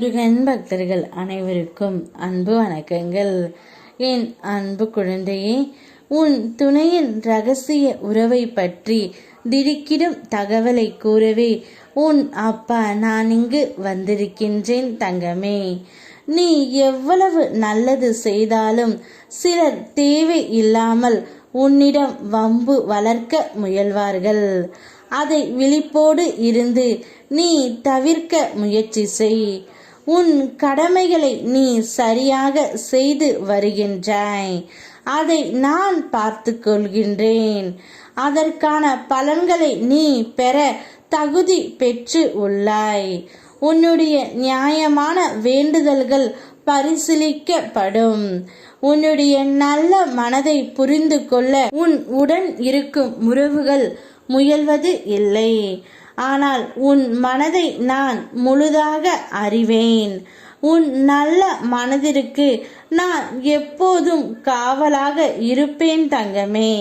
முருகன் பக்தர்கள் அனைவருக்கும் அன்பு வணக்கங்கள். என் அன்பு குழந்தையே, உன் துணையின் ரகசிய உறவை பற்றி திடுக்கிடும் தகவலை கூறவே உன் அப்பா நான் இங்கு வந்திருக்கின்றேன் தங்கமே. நீ எவ்வளவு நல்லது செய்தாலும் சிலர் தேவை இல்லாமல் உன்னிடம் வம்பு வளர்க்க முயல்வார்கள். அதை விழிப்போடு இருந்து நீ தவிர்க்க முயற்சி செய். உன் கடமைகளை நீ சரியாக செய்து வருகின்றாய். அதை நான் பார்த்து கொள்கின்றேன். அதற்கான பலன்களை நீ பெற தகுதி பெற்று உள்ளாய். உன்னுடைய நியாயமான வேண்டுதல்கள் பரிசீலிக்கப்படும். உன்னுடைய நல்ல மனதை புரிந்து கொள்ள உன் உடன் இருக்கும் உறவுகள் முயல்வது இல்லை. ஆனால் உன் மனதை நான் முழுதாக அறிவேன். உன் நல்ல மனதிற்கு நான் எப்போதும் காவலாக இருப்பேன் தங்கமே.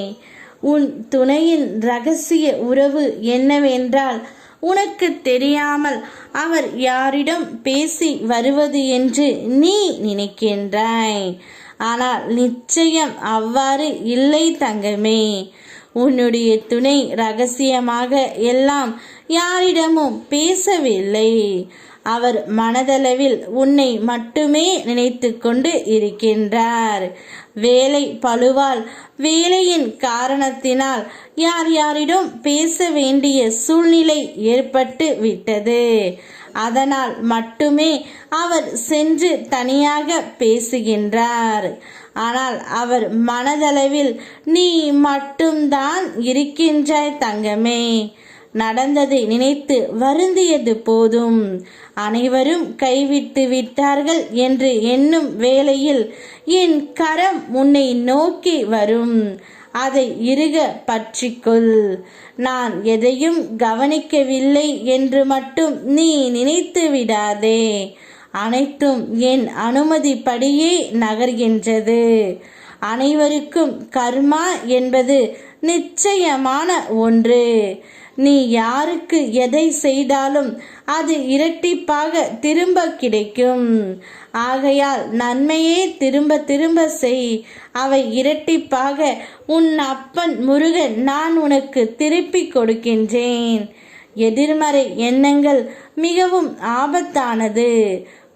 உன் துணையின் ரகசிய உறவு என்னவென்றால், உனக்கு தெரியாமல் அவர் யாரிடம் பேசி வருவது என்று நீ நினைக்கின்றாய். ஆனால் நிச்சயம் அவ்வாறு இல்லை தங்கமே. உன்னுடைய துணை ரகசியமாக எல்லாம் யாரிடமும் பேசவில்லை. அவர் மனதளவில் உன்னை மட்டுமே நினைத்து கொண்டு இருக்கின்றார். வேலை பளுவால், வேலையின் காரணத்தினால் யார் யாரிடம் பேச வேண்டிய சூழ்நிலை ஏற்பட்டு விட்டது. அதனால் மட்டுமே அவர் சென்று தனியாக பேசுகின்றார். ஆனால் அவர் மனதளவில் நீ மட்டும்தான் இருக்கின்றாய் தங்கமே. நடந்ததை நினைத்து வருந்தியது போதும். அனைவரும் கைவிட்டு விட்டார்கள் என்று எண்ணும் வேளையில் என் கரம் உன்னை நோக்கி வரும். அதை இறுக பற்றிக்கொள். நான் எதையும் கவனிக்கவில்லை என்று மட்டும் நீ நினைத்து விடாதே. அனைத்தும் என் அனுமதிப்படியே நகர்கின்றது. அனைவருக்கும் கர்மா என்பது நிச்சயமான ஒன்று. நீ யாருக்கு எதை செய்தாலும் அது இரட்டிப்பாக திரும்ப கிடைக்கும். ஆகையால் நன்மையே திரும்ப திரும்ப செய். அவை இரட்டிப்பாக உன் அப்பன் முருகன் நான் உனக்கு திருப்பி கொடுக்கின்றேன். எதிர்மறை எண்ணங்கள் மிகவும் ஆபத்தானது.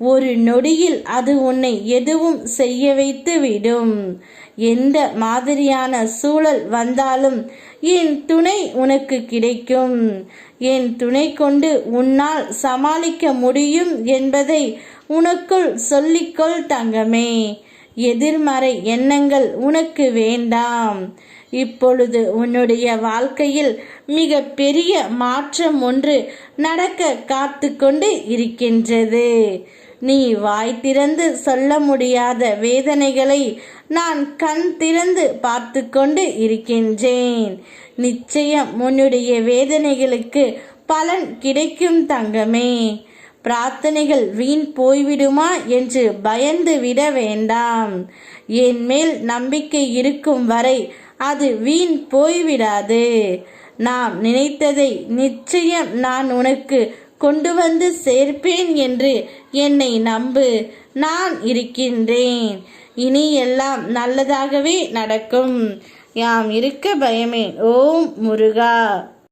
ஒரு நொடியில் அது உன்னை எதுவும் செய்ய வைத்து விடும். எந்த மாதிரியான சூழல் வந்தாலும் என் துணை உனக்கு கிடைக்கும். என் துணை கொண்டு உன்னால் சமாளிக்க முடியும் என்பதை உனக்குள் சொல்லிக்கொள் தங்கமே. எதிர்மறை எண்ணங்கள் உனக்கு வேண்டாம். இப்பொழுது உன்னுடைய வாழ்க்கையில் மிக பெரிய மாற்றம் ஒன்று நடக்க காத்து கொண்டு இருக்கின்றது. நீ வாய் திறந்து சொல்ல முடியாத வேதனைகளை நான் கண் திறந்து பார்த்து கொண்டு இருக்கின்றேன். நிச்சயம் உன்னுடைய வேதனைகளுக்கு பலன் கிடைக்கும் தங்கமே. பிரார்த்தனைகள் வீண் போய்விடுமா என்று பயந்து விட வேண்டாம். என் மேல் நம்பிக்கை இருக்கும் வரை அது வீண் போய்விடாது. நாம் நினைத்ததை நிச்சயம் நான் உனக்கு கொண்டு வந்து சேர்ப்பேன் என்று என்னை நம்பு. நான் இருக்கின்றேன். இனி எல்லாம் நல்லதாகவே நடக்கும். யாம் இருக்க பயமே. ஓம் முருகா.